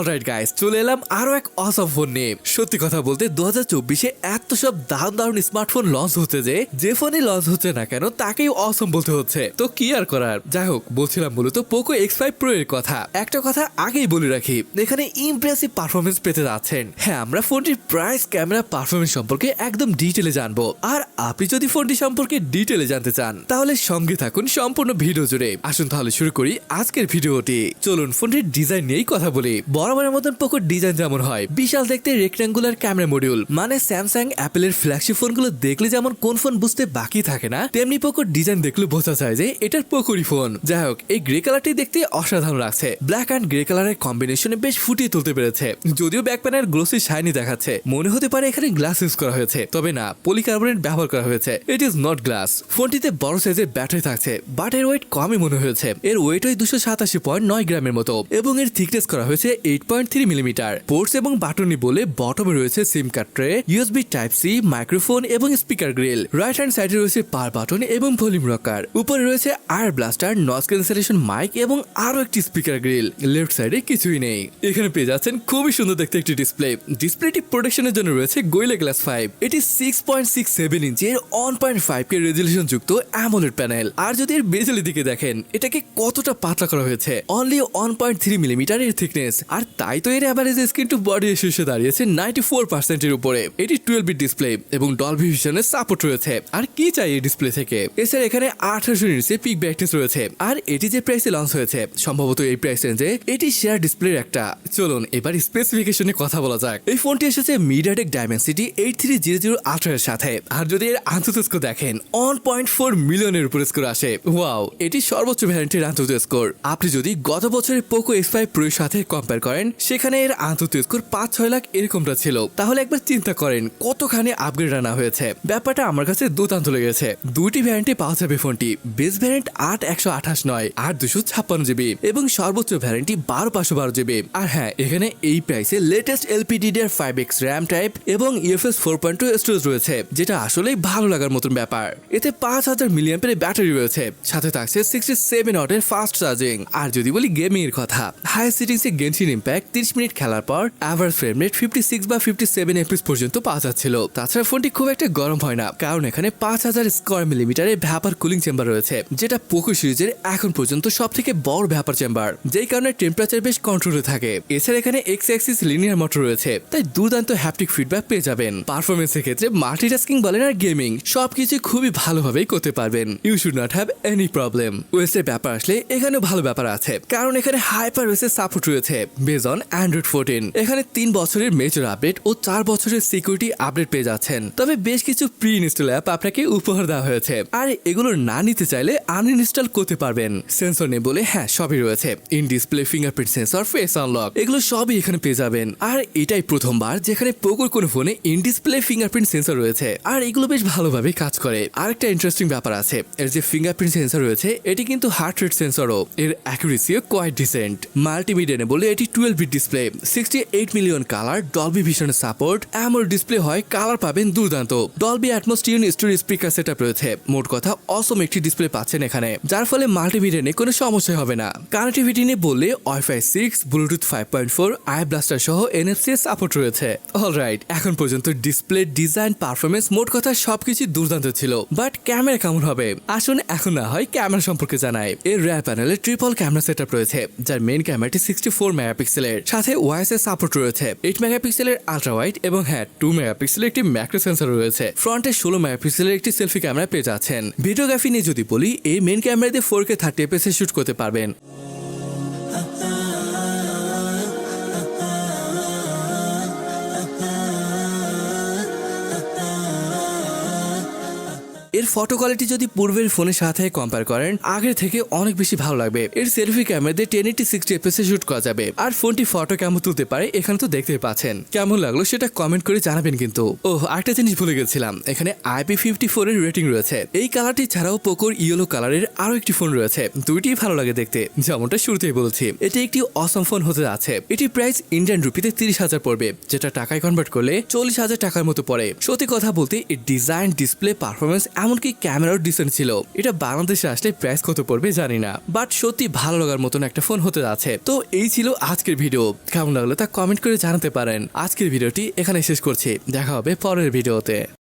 Alright guys, চলে এলাম আরো এক অসম ফোন নিয়ে। সত্যি কথা বলতে 2024-এ এত সব দারুণ স্মার্টফোন লঞ্চ হচ্ছে যে ফোনই লঞ্চ হচ্ছে না কেন তাকেই অসম বলতে হচ্ছে। তো কি আর করার, যাই হোক, বলছিলাম মূলত পোকো X5 Pro এর কথা। একটা কথা আগেই বলে রাখি, এখানে ইমপ্রেসিভ পারফরমেন্স পেতে যাচ্ছেন। হ্যাঁ, আমরা ফোনটির প্রাইস, ক্যামেরা, পারফরমেন্স সম্পর্কে একদম ডিটেলে জানবো। আর আপনি যদি ফোনটি সম্পর্কে ডিটেলে জানতে চান তাহলে সঙ্গে থাকুন সম্পূর্ণ ভিডিও জুড়ে। আসুন তাহলে শুরু করি আজকের ভিডিওটি। চলুন ফোনটির ডিজাইন নিয়েই কথা বলি। বরাবরের মতন পোকোর ডিজাইন যেমন হয়, বিশাল দেখতে রেক্ট্যাঙ্গুলার ক্যামেরা মডিউল, মানে স্যামসাং অ্যাপেলের ফ্ল্যাগশিপ ফোনগুলো দেখলে যেমন কোন ফোন বুঝতে বাকি থাকে না, তেমনি পোকোর ডিজাইন দেখলে বোঝা যায় যে এটার পোকোরই ফোন। যাই হোক, এই গ্রে কালারটি দেখতে অসাধারণ লাগছে। ব্ল্যাক অ্যান্ড গ্রে কালারের কম্বিনেশনে বেশ ফুটিয়ে তুলতে পেরেছে। যদিও ব্যাক প্যানেল গ্লোসি শাইনি দেখাচ্ছে, মনে হতে পারে এখানে গ্লাস ইউজ করা হয়েছে, তবে না, পলিকার্বনেট ব্যবহার করা হয়েছে। It is not glass. ফোনটিতে বড় সাইজের ব্যাটারি থাকছে, বাট এর ওয়েট কমই মনে হয়েছে। এর ওয়েট ওই 287.9 গ্রামের মতো এবং এর থিকনেস করা হয়েছে 8.3 মিলিমিটার। পোর্টস এবং বাটনি বলে বটমে রয়েছে SIM card tray, USB type C, microphone এবং স্পিকার গ্রিল। রাইট হ্যান্ড সাইডে রয়েছে পাওয়ার বাটন এবং ভলিউম রকার। উপরে রয়েছে IR blaster, noise cancellation mic এবং আরো একটি স্পিকার গ্রিল। লেফট সাইডে কিছুই নেই। এখানে পেয়ে যাচ্ছেন খুবই সুন্দর দেখতে একটি ডিসপ্লে। ডিসপ্লেটি প্রোটেকশনের জন্য রয়েছে গোরিলা গ্লাস 5। এটি 6.67 ইঞ্চের 1.5K রেজলিউশন যুক্ত অ্যামোলেড প্যানেল। আর যদি এর বেজেলের দিকে দেখেন, এটাকে কতটা পাতলা করা হয়েছে, অনলি 1.3 মিলিমিটার এর থিকনেস। আর তাই তো এর average screen to body ratio দাঁড়িয়েছে 94% এর উপরে। এটি 12 বিট ডিসপ্লে এবং ডলবি ভিশনের সাপোর্ট রয়েছে। আর কি চাই এই ডিসপ্লে থেকে? এছাড়া এখানে 1800 নিটসের পিক ব্রাইটনেস রয়েছে। আর এটি যে প্রাইসে লঞ্চ হয়েছে, সম্ভবত এই প্রাইস রেঞ্জে এটি শেয়ার ডিসপ্লের একটা। চলুন এবার স্পেসিফিকেশনে কথা বলা যাক। এই ফোনটি এসেছে মিডিয়াটেক ডাইমেনসিটি 8300 আল্ট্রা এর সাথে। আর যদি এর আন্তর্জাতিক স্কোর দেখেন, 1.4 মিলিয়নের উপরে স্কোর আসে। ওয়াও, এটি সর্বোচ্চ ভ্যারিয়েন্টের আন্তর্জাতিক স্কোর। আপনি যদি গত বছরের পোকো X5 Pro এর সাথে কম্পেয়ার করেন, সেখানে এর আন্তর্জাতিক স্কোর 5-6 লাখ এরকমটা ছিল, তাহলে একবার চিন্তা করেন কতখানি আপগ্রেড আনা হয়েছে। ব্যাপারটা আমার কাছে দুর্দান্ত লেগেছে। দুইটি ভ্যারিয়েন্টে পাওয়া যাবে ফোনটি। বেস ভ্যারিয়েন্ট 8/128 8/256 জিবি এবং সর্বোচ্চ ভ্যারিয়েন্টটি 12/512 জিবি। আর হ্যাঁ, এখানে এই প্রাইসে লেটেস্ট LPDDR5X RAM টাইপ এবং UFS 4.2 স্টোরেজ রয়েছে, যেটা আসলেই ভালো লাগার মতন ব্যাপার। এতে 5000 মিলিঅ্যাম্পিয়ারের ব্যাটারি রয়েছে, সাথে থাকছে 67 ওয়াটের ফাস্ট চার্জিং। আর যদি বলি গেমিং এর কথা, হাই সেটিংসে গেনশিন ইম্প্যাক্ট 30 মিনিট খেলার পর অ্যাভারেজ ফ্রেম রেট 56 বা 57 FPS পর্যন্ত পাওয়া যাচ্ছিল। তাছাড়া ফোনটি খুব একটা গরম হয় না, কারণ এখানে 5000 স্কয়ার মিলিমিটারের ভ্যাপার কুলিং চেম্বার রয়েছে, যেটা পোকো সিরিজের এখন পর্যন্ত সব থেকে বড় ভ্যাপার চেম্বার, যেই কারণে টেম্পারেচার বেশ কন্ট্রোলে থাকে। এছাড়া এখানে এক্স অ্যাক্সিস লিনিয়ার মোটর রয়েছে, তাই দুর্দান্ত হ্যাপটিক ফিডব্যাক পেয়ে যাবেন। পারফরমেন্সের ক্ষেত্রে মাল্টিটাস্কিং বলেন আর গেমিং সবকিছু খুবই ভালোভাবেই করতে পারবেন। You should not have any problem. ওএসের ব্যাপার আসলে এখানেও ভালো ব্যাপার আছে, কারণ এখানে হাইপার ওএসের সাপোর্ট রয়েছে বেজ অন অ্যান্ড্রয়েড 14। এখানে 3 বছরের মেজর আপডেট ও 4 বছরের সিকিউরিটি আপডেট পেয়ে যাচ্ছেন। তবে বেশ কিছু প্রি ইনস্টল অ্যাপ আপনাকে উপহার দেওয়া হয়েছে, আর এগুলো না নিতে চাইলে আনইনস্টল করতে পারবেন। সেন্সর নেই বলে হ্যাঁ, সবই রয়েছে। In display fingerprint sensor, face unlock, এগুলো সবই এখানে পেয়ে যাবেন। আর এটাই প্রথমবার যেখানে পোকোর কোনো ফোনে ইন ডিসপ্লে ফিঙ্গারপ্রিন্ট সেন্সর রয়েছে, আর এগুলো বেশ ভালোভাবে কাজ করে। আরেকটা ইন্টারেস্টিং ব্যাপার আছে, এর যে ফিঙ্গারপ্রিন্ট সেন্সর রয়েছে, এটি কিন্তু হার্ট রেট সেন্সরও। এর অ্যাকুরেসিও কোয়াইট ডিসেন্ট। মাল্টিমিডিয়া বলে এটি 12 bit display, 68 million colour, Dolby ভিশনের সাপোর্ট, অ্যামোলেড ডিসপ্লে হয়, কালার পাবেন দুর্দান্ত। Dolby Atmos tune stereo speaker setup রয়েছে। মোট কথা অসম একটি ডিসপ্লে পাচ্ছেন এখানে, যার ফলে মাল্টিমিডিয়া নিয়ে কোনো সমস্যা হবে না। কানেক্টিভিটি নিয়ে বললে ওয়াইফাই 6, ব্লুটুথ 5.4, আই ব্লাস্টার সহ NFC এর সাপোর্ট রয়েছে। অলরাইট, এখন পর্যন্ত ডিসপ্লে, ডিজাইন, পারফরমেন্স, মোট কথা সবকিছু দুর্দান্ত ছিল। বাট ক্যামেরা কেমন হবে? আসুন এখন না হয় ক্যামেরা সম্পর্কে জানাই। এর রিয়ার প্যানেলে ট্রিপল ক্যামেরা সেটআপ রয়েছে, যার মেইন ক্যামেরাটি 64 মেগাপিক্সেলের, সাথে ওয়াইএস এর সাপোর্ট রয়েছে। 8 মেগাপিক্সেলের আলট্রা ওয়াইড এবং হ্যাঁ, 2 মেগাপিক্সেলের একটি ম্যাক্রো সেন্সর রয়েছে। ফ্রন্টে 16 মেগাপিক্সেলের একটি সেলফি ক্যামেরা পেয়ে যাচ্ছেন। ভিডিওগ্রাফি নিয়ে যদি বলি, এই মেইন ক্যামেরা দিয়ে 4K 30 fps এ শুট করতে পারবেন। এর ফটো কোয়ালিটি যদি পূর্বের ফোনের সাথে কম্পেয়ার করেন, আগের থেকে অনেক বেশি ভালো লাগবে। এর সেলফি ক্যামেরা দিয়ে 1080 60 fps এ শুট করা যাবে। আর ফোনটি ফটো কেমন তুলতে পারে এখানে তো দেখতেই পাচ্ছেন। কেমন লাগলো সেটা কমেন্ট করে জানাবেন কিন্তু। আরেকটা জিনিস ভুলে গেছিলাম, এখানে IP54 এর রেটিং রয়েছে। এই কালারটি ছাড়াও পোকোর ইয়েলো কালারের আরো একটি ফোন রয়েছে, দুইটি ভালো লাগে দেখতে, যেমনটা শুরুতেই বলেছি। এটি একটি অসম ফোন হতে যাচ্ছে। এটি প্রাইস ইন্ডিয়ান রুপিতে 30,000 পড়বে, যেটা টাকায় কনভার্ট করলে 40,000 টাকার মতো পড়ে। সত্যি কথা বলতে এর ডিজাইন, ডিসপ্লে, পারফরমেন্স, এমনকি এমনকি ক্যামেরাও ডিসেন্ট ছিল। এটা বাংলাদেশে আসলে প্রাইস কত পড়বে জানি না, বাট সত্যি ভালো লাগার মতন একটা ফোন হতে যাচ্ছে। তো এই ছিল আজকের ভিডিও, কেমন লাগলো তা কমেন্ট করে জানাতে পারেন। আজকের ভিডিওটি এখানে শেষ করছি, দেখা হবে পরের ভিডিওতে।